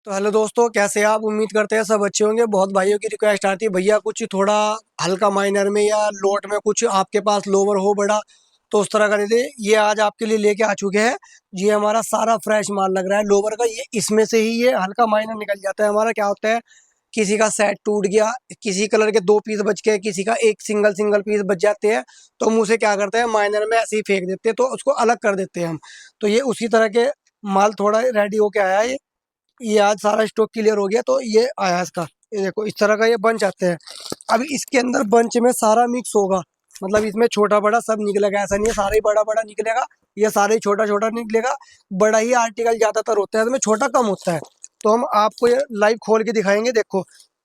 तो हेलो दोस्तों, कैसे हैं आप? उम्मीद करते हैं सब अच्छे होंगे। बहुत भाइयों की रिक्वेस्ट आती है, भैया कुछ थोड़ा हल्का माइनर में या लोट में कुछ आपके पास लोवर हो बड़ा, तो उस तरह का दे दे। ये आज आपके लिए लेके आ चुके हैं। ये हमारा सारा फ्रेश माल लग रहा है लोवर का। ये इसमें से ही ये हल्का माइनर निकल जाता है। हमारा क्या होता है, किसी का सेट टूट गया, किसी कलर के दो पीस बच गए, किसी का एक सिंगल सिंगल पीस बच जाते हैं, तो हम उसे क्या करते हैं, माइनर में ऐसे ही फेंक देते हैं, तो उसको अलग कर देते हैं हम। तो ये उसी तरह के माल थोड़ा रेडी होके आया है। ये आज सारा स्टॉक क्लियर हो गया, तो ये आया इसका। ये देखो, इस तरह का ये बंच आते हैं। अब इसके अंदर बंच में सारा मिक्स होगा, मतलब इसमें छोटा बड़ा सब निकलेगा। ऐसा नहीं है सारा ही बड़ा बड़ा निकलेगा, ये सारे ही छोटा छोटा निकलेगा। बड़ा ही आर्टिकल ज्यादातर होता है, इसमें छोटा कम होता है। तो हम आपको ये लाइव खोल के दिखाएंगे। देखो,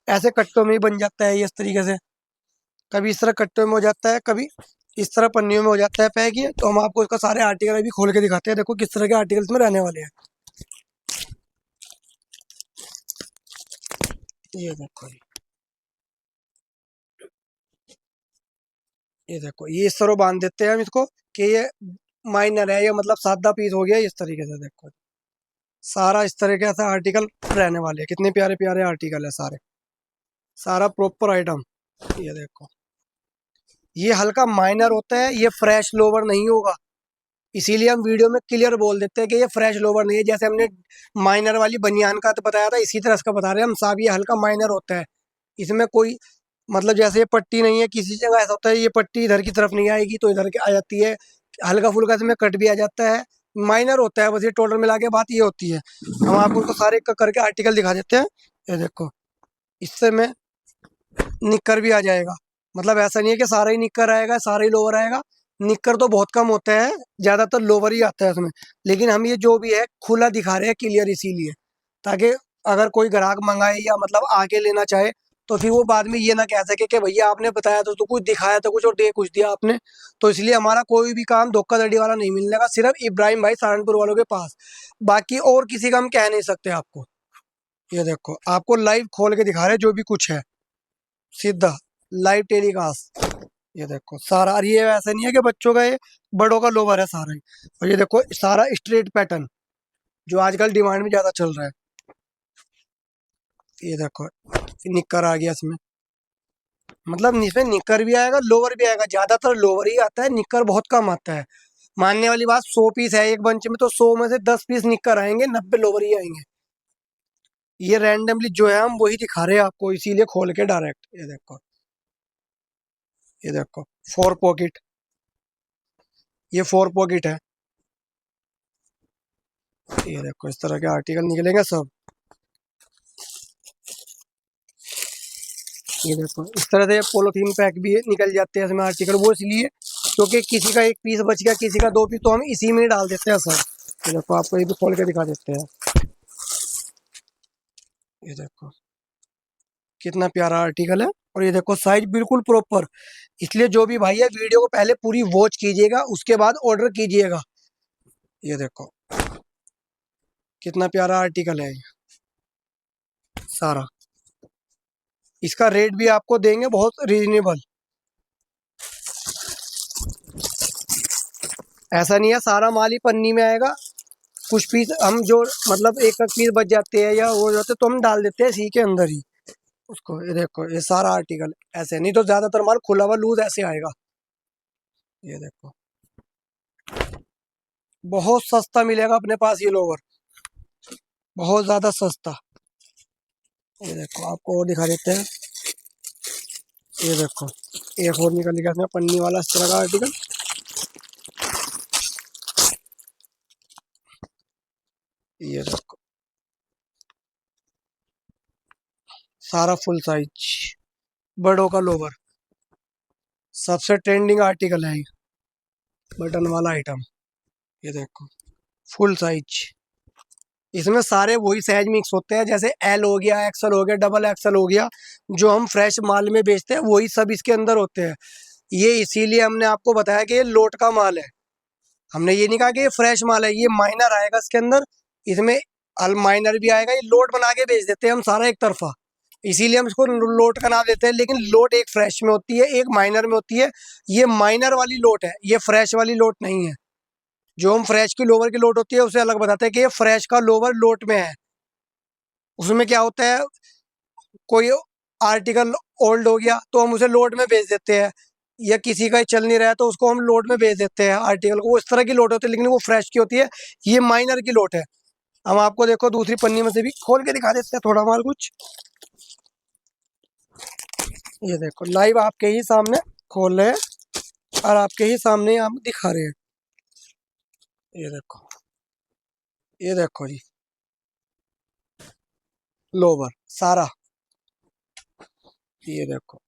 ऐसे कट्टों में ही बन जाता है ये इस तरीके से। कभी इस तरह कट्टों में हो जाता है, कभी इस तरह पन्नियों में हो जाता है पैक। ये तो हम आपको इसका सारे आर्टिकल अभी खोल के दिखाते हैं। देखो किस तरह के आर्टिकल्स में रहने वाले हैं। ये देखो, ये देखो, ये इस तरह बांध देते हैं हम इसको कि ये माइनर है, ये मतलब सादा पीस हो गया इस तरीके से। देखो, सारा इस तरीके से आर्टिकल रहने वाले हैं। कितने प्यारे प्यारे आर्टिकल है सारे, सारा प्रॉपर आइटम। ये देखो, ये हल्का माइनर होता है, ये फ्रेश लोवर नहीं होगा। इसीलिए हम वीडियो में क्लियर बोल देते हैं कि ये फ्रेश लोवर नहीं है। जैसे हमने माइनर वाली बनियान का तो बताया था, इसी तरह इसका बता रहे हैं हम साहब। ये हल्का माइनर होता है, इसमें कोई मतलब जैसे ये पट्टी नहीं है। किसी जगह ऐसा होता है ये पट्टी इधर की तरफ नहीं आएगी तो इधर के आ जाती है। हल्का फुल्का इसमें कट भी आ जाता है। माइनर होता है बस, ये टोटल मिला के बात ये होती है। हम आपको उसको सारे करके आर्टिकल दिखा देते हैं। ये देखो, इससे में निक्कर भी आ जाएगा। मतलब ऐसा नहीं है कि सारा ही निक्कर आएगा, सारा ही लोअर आएगा। निक्कर तो बहुत कम होता है, ज्यादातर लोअर ही आता है उसमें। लेकिन हम ये जो भी है खुला दिखा रहे हैं क्लियर, इसीलिए ताकि अगर कोई ग्राहक मंगाए या मतलब आके लेना चाहे, तो फिर वो बाद में ये ना कह सके कि भैया आपने बताया तो कुछ दिखाया तो कुछ और दे कुछ दिया आपने। तो इसलिए हमारा कोई भी काम धोखाधड़ी वाला नहीं मिलेगा, सिर्फ इब्राहिम भाई सहारनपुर वालों के पास। बाकी और किसी का हम कह नहीं सकते आपको। ये देखो, आपको लाइव खोल के दिखा रहे हैं जो भी कुछ है, सीधा लाइव टेलीकास्ट। ये देखो सारा, और ये ऐसा नहीं है कि बच्चों का ये, बड़ों का लोवर है सारा ही। और ये देखो सारा स्ट्रेट पैटर्न, जो आजकल डिमांड में ज्यादा चल रहा है। ये देखो, निक्कर आ गया इसमें। मतलब इसमें निक्कर भी आएगा, लोवर भी आएगा। ज्यादातर लोवर ही आता है, निक्कर बहुत कम आता है। मानने वाली बात, 100 पीस है एक बंच में, तो 100 में से 10 पीस निक्कर आएंगे, 90 लोवर ही आएंगे। ये रैंडमली जो है हम वही दिखा रहे हैं आपको, इसीलिए खोल के डायरेक्ट। ये देखो, ये देखो, फोर पॉकेट, ये फोर पॉकेट है। ये देखो, इस तरह के आर्टिकल निकलेंगे सब। ये देखो, इस तरह से पोलोथीन पैक भी निकल जाते हैं इसमें आर्टिकल। वो इसलिए क्योंकि किसी का एक पीस बच गया, किसी का दो पीस, तो हम इसी में ही डाल देते हैं सर। ये देखो, आपको ये भी खोल के दिखा देते हैं। ये देखो, कितना प्यारा आर्टिकल है। और ये देखो साइज बिल्कुल प्रॉपर। इसलिए जो भी भाई है, वीडियो को पहले पूरी वॉच कीजिएगा, उसके बाद ऑर्डर कीजिएगा। ये देखो, कितना प्यारा आर्टिकल है ये सारा। इसका रेट भी आपको देंगे बहुत रीजनेबल। ऐसा नहीं है सारा माल ही पन्नी में आएगा। कुछ पीस हम जो मतलब एक एक पीस बच जाते हैं या हो जाते, तो हम डाल देते हैं इसी के अंदर ही उसको। ये देखो, ये सारा आर्टिकल ऐसे, नहीं तो ज्यादातर माल खुला हुआ लूज ऐसे आएगा। ये देखो, बहुत सस्ता मिलेगा अपने पास ये लोवर, बहुत ज्यादा सस्ता। ये देखो, आपको और दिखा देते हैं। ये देखो, एक और निकल गया इसमें पन्नी वाला इस तरह का आर्टिकल। ये देखो, सारा फुल साइज बड़ों का लोवर, सबसे ट्रेंडिंग आर्टिकल है ये, बटन वाला आइटम। ये देखो, फुल साइज। इसमें सारे वही साइज मिक्स होते हैं, जैसे एल हो गया, एक्सएल हो गया, डबल एक्सएल हो गया। जो हम फ्रेश माल में बेचते हैं वही सब इसके अंदर होते हैं। ये इसीलिए हमने आपको बताया कि ये लोट का माल है। हमने ये नहीं कहा कि ये फ्रेश माल है। ये माइनर आएगा इसके अंदर, इसमें अल माइनर भी आएगा। ये लोट बना के बेच देते हैं हम सारा एक तरफा, इसीलिए हम इसको लोट का नाम देते हैं। लेकिन लोट एक फ्रेश में होती है, एक माइनर में होती है। ये माइनर वाली लोट है, ये फ्रेश वाली लोट नहीं है। जो हम फ्रेश की लोवर की लोट होती है उसे अलग बताते हैं कि ये फ्रेश का लोवर लोट में है। उसमें क्या होता है, कोई आर्टिकल ओल्ड हो गया तो हम उसे लोड में बेच देते हैं, या किसी का चल नहीं रहा है तो उसको हम लोड में बेच देते हैं आर्टिकल को। वो इस तरह की लोड होती है, लेकिन वो फ्रेश की होती है। ये माइनर की लोड है। हम आपको देखो दूसरी पन्नी में से भी खोल के दिखा देते हैं थोड़ा माल कुछ। ये देखो लाइव आपके ही सामने खोल रहे हैं और आपके ही सामने ही हम दिखा रहे हैं। ये देखो, ये देखो जी, लोवर सारा। ये देखो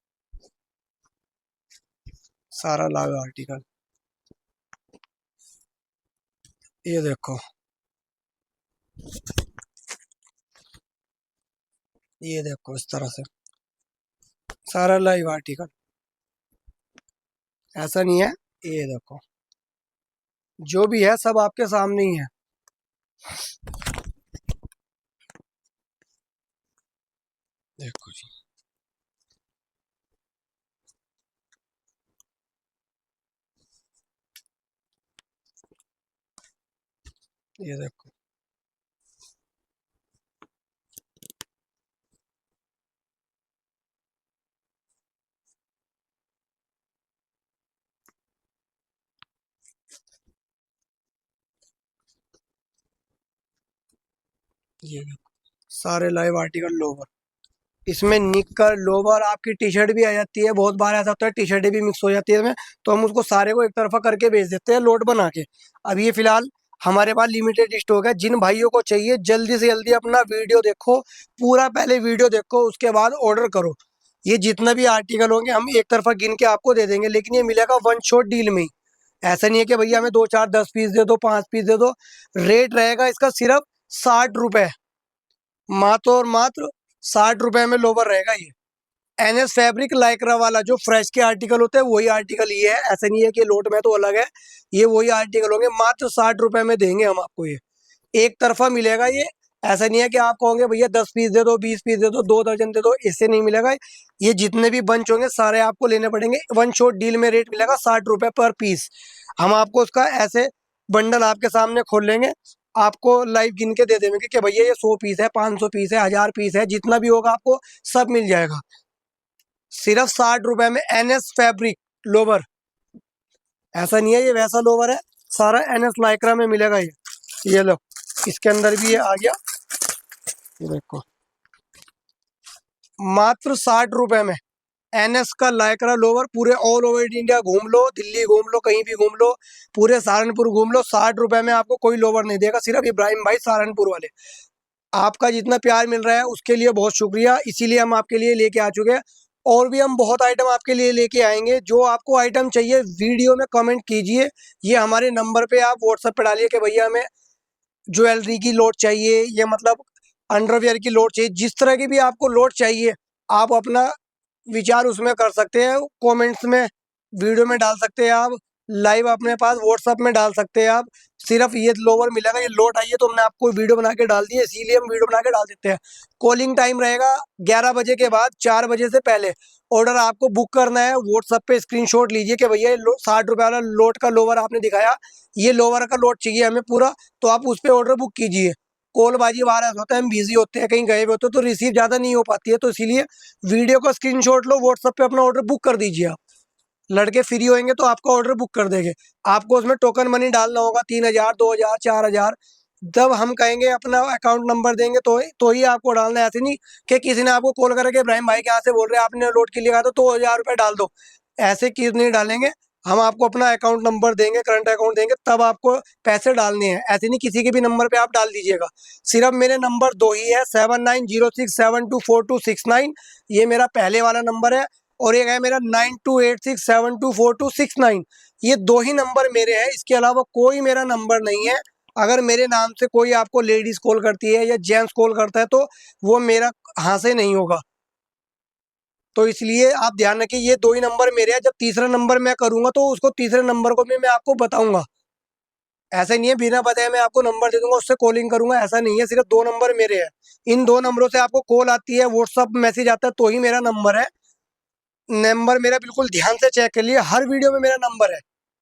सारा लाइव आर्टिकल। ये देखो, ये देखो इस तरह से सारा लाइव आर्टिकल। ऐसा नहीं है, ये देखो जो भी है सब आपके सामने ही है। देखो जी, ये देखो, ये देखो सारे लाइव आर्टिकल लोवर। इसमें निक्कर लोवर आपकी टी शर्ट भी आ जाती है। बहुत बार ऐसा होता है टी शर्टें भी मिक्स हो जाती है इसमें, तो हम उसको सारे को एक तरफा करके बेच देते हैं लोड बना के। अब ये फिलहाल हमारे पास लिमिटेड स्टॉक है। जिन भाइयों को चाहिए जल्दी से जल्दी अपना वीडियो देखो, पूरा पहले वीडियो देखो उसके बाद ऑर्डर करो। ये जितना भी आर्टिकल होंगे हम एक तरफा गिन के आपको दे देंगे, लेकिन ये मिलेगा वन शॉट डील में ही। ऐसा नहीं है कि भैया हमें 2 4 10 पीस दे दो, 5 पीस दे दो। रेट रहेगा इसका सिर्फ 60 रुपए, मात्र और मात्र 60 रुपए में लोवर रहेगा ये। एनएस फैब्रिक लाइक्रा वाला जो फ्रेश के आर्टिकल होते हैं वही आर्टिकल ये है। ऐसा नहीं है कि लोट में तो अलग है, ये वही आर्टिकल होंगे। मात्र 60 रुपए में देंगे हम आपको ये, एक तरफा मिलेगा ये। ऐसा नहीं है कि आप कहोगे भैया 10 पीस दे दो, 20 पीस दे दो, 2 दर्जन दे दो, इससे नहीं मिलेगा। ये जितने भी बंच होंगे सारे आपको लेने पड़ेंगे। वन शॉट डील में रेट मिलेगा 60 रुपए पर पीस। हम आपको उसका ऐसे बंडल आपके सामने खोल लेंगे, आपको लाइव गिन के दे देंगे कि भैया ये 100 पीस है, 500 पीस है, 1000 पीस है, जितना भी होगा आपको सब मिल जाएगा सिर्फ 60 रुपए में। NS fabric lower. ऐसा नहीं है ये वैसा लोवर है, सारा एनएस लाइक्रा में मिलेगा ये लो, इसके अंदर भी ये आ गया। ये देखो मात्र 60 रुपए में एनएस का लाइक्रा लोवर। पूरे ऑल ओवर इंडिया घूम लो, दिल्ली घूम लो, कहीं भी घूम लो, पूरे सहारनपुर घूम लो, 60 रुपए में आपको कोई लोवर नहीं देगा, सिर्फ इब्राहिम भाई सहारनपुर वाले। आपका जितना प्यार मिल रहा है उसके लिए बहुत शुक्रिया। इसीलिए हम आपके लिए लेके आ चुके हैं, और भी हम बहुत आइटम आपके लिए लेके आएंगे। जो आपको आइटम चाहिए वीडियो में कमेंट कीजिए, ये हमारे नंबर पे आप व्हाट्सएप पे डालिए कि भैया हमें ज्वेलरी की लोड चाहिए, या मतलब अंडरवियर की लोड चाहिए। जिस तरह की भी आपको लोड चाहिए आप अपना विचार उसमें कर सकते हैं, कमेंट्स में, वीडियो में डाल सकते हैं आप, लाइव अपने पास व्हाट्सएप में डाल सकते हैं आप। सिर्फ ये लोवर मिलेगा, ये लोट आई है तो हमने आपको वीडियो बना के डाल दी है, इसीलिए हम वीडियो बना के डाल देते हैं। कॉलिंग टाइम रहेगा 11 बजे के बाद, 4 बजे से पहले ऑर्डर आपको बुक करना है। व्हाट्सएप पे स्क्रीनशॉट लीजिए कि भैया ये 60 रुपये वाला लोट का लोवर आपने दिखाया, ये लोवर का लोट चाहिए हमें पूरा, तो आप उस पर ऑर्डर बुक कीजिए। कॉलबाजी बार ऐसा होता है हम बिजी होते हैं, कहीं गए हुए होते हैं, तो रिसीव ज़्यादा नहीं हो पाती है, तो इसीलिए वीडियो का स्क्रीनशॉट लो, व्हाट्सएप पे अपना ऑर्डर बुक कर दीजिए आप। लड़के फ्री होंगे तो आपका ऑर्डर बुक कर देंगे। आपको उसमें टोकन मनी डालना होगा, 3,000 2,000 4,000। जब हम कहेंगे अपना अकाउंट नंबर देंगे तो ही आपको डालना है। ऐसे नहीं कि किसी ने आपको कॉल करके इब्राहिम भाई के यहाँ से बोल रहे हैं आपने लोड के लिए कहा तो 2,000 रुपये डाल दो, ऐसे किस नहीं डालेंगे। हम आपको अपना अकाउंट नंबर देंगे, करंट अकाउंट देंगे, तब आपको पैसे डालने हैं। ऐसे नहीं किसी के भी नंबर पे आप डाल दीजिएगा। सिर्फ मेरे नंबर दो ही है, 7906724269, ये मेरा पहले वाला नंबर है, और एक है मेरा 9286724269। ये दो ही नंबर मेरे हैं, इसके अलावा कोई मेरा नंबर नहीं है। अगर मेरे नाम से कोई आपको लेडीज कॉल करती है या जेंट्स कॉल करता है तो वो मेरा यहाँ से नहीं होगा। तो इसलिए आप ध्यान रखिए ये दो ही नंबर मेरे हैं। जब तीसरा नंबर मैं करूंगा तो उसको तीसरे नंबर को भी मैं आपको बताऊंगा। ऐसा नहीं है बिना बताए मैं आपको नंबर दे दूंगा उससे कॉलिंग करूंगा, ऐसा नहीं है। सिर्फ दो नंबर मेरे हैं, इन दो नंबरों से आपको कॉल आती है, व्हाट्सअप मैसेज आता है, तो ही मेरा नंबर है। नंबर मेरा बिल्कुल ध्यान से चेक कर लिए, हर वीडियो में मेरा नंबर है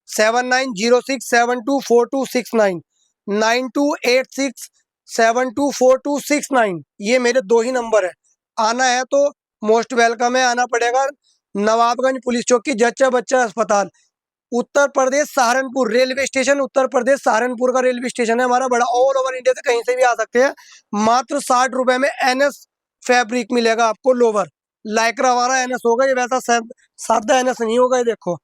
7906724269, 9286 724269, ये मेरे 2 ही नंबर है। आना है तो मोस्ट वेलकम है, आना पड़ेगा। नवाबगंज पुलिस चौकी, जच्चा बच्चा अस्पताल, उत्तर प्रदेश सहारनपुर रेलवे स्टेशन, उत्तर प्रदेश सहारनपुर का रेलवे स्टेशन है हमारा बड़ा। ऑल ओवर इंडिया से कहीं से भी आ सकते हैं। मात्र 60 रुपए में एनएस फैब्रिक मिलेगा आपको, लोवर लाइक्रा वाला एनएस होगा ये, वैसा सादा एनएस नहीं होगा ये, देखो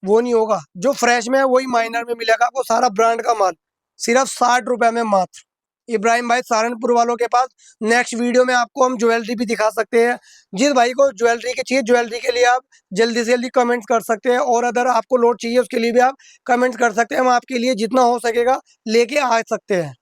वो नहीं होगा। जो फ्रेश में है वही माइनर में मिलेगा आपको, सारा ब्रांड का माल सिर्फ 60 रुपए में मात्र। इब्राहिम भाई सहारनपुर वालों के पास नेक्स्ट वीडियो में आपको हम ज्वेलरी भी दिखा सकते हैं। जिस भाई को ज्वेलरी की चाहिए, ज्वेलरी के लिए आप जल्दी से जल्दी कमेंट्स कर सकते हैं, और अगर आपको लोड चाहिए उसके लिए भी आप कमेंट्स कर सकते हैं। हम आपके लिए जितना हो सकेगा लेके आ सकते हैं।